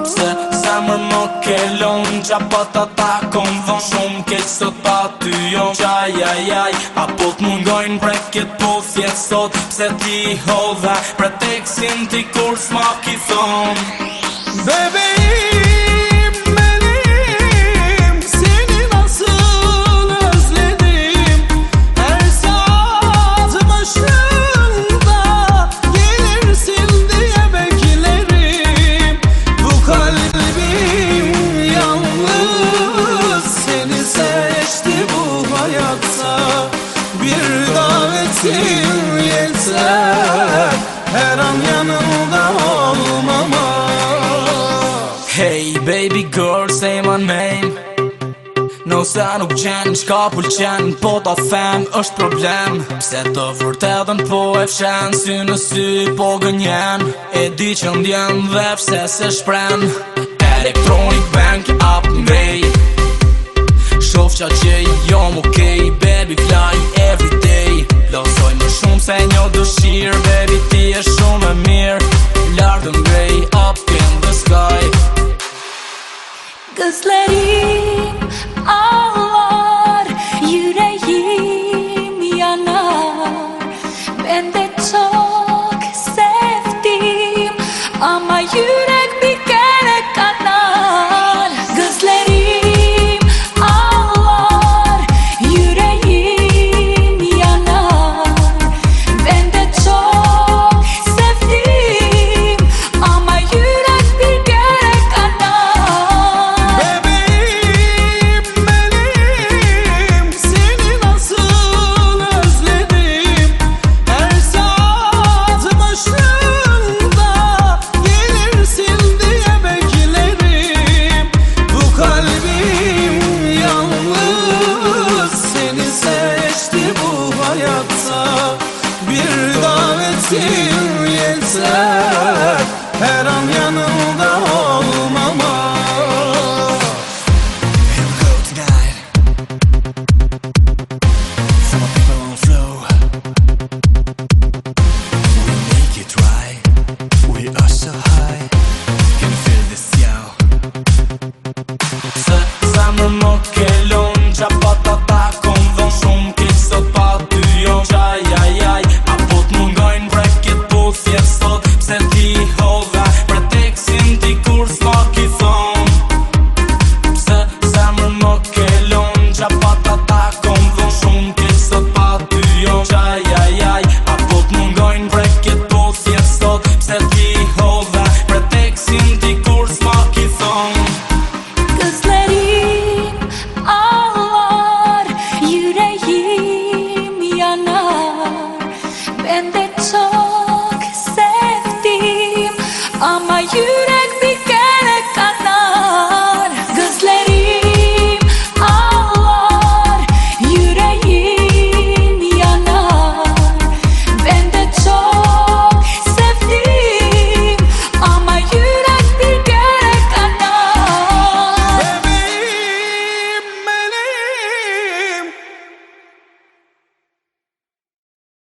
Se zemër më kelon qa pa ta takon dhon shumë keq sot aty jon Qajajaj, apo t'mungojnë preket po thjet sot Pse ti hodha preteksin ti kur s'ma ki thon Bebe benim seni nasıl özledim Her saat başında gelirsin diye beklerim Bu kalbim yalnız seni seçti bu hayatta Bir davetin yeter her an yanında olmama Hey baby girl, say my name No se nuk gjen, qka pëlqen Po ta them, është problem Pse të vërtetën po e fshen Sy në sy po gënjen E di që ndjen dhe pse se shpren Electronic bank up ngrej Shof qa që jom okej Baby fly everyday Losoj më shumë se një dëshirë Baby ti e shumë e mirë Lartë ngrej up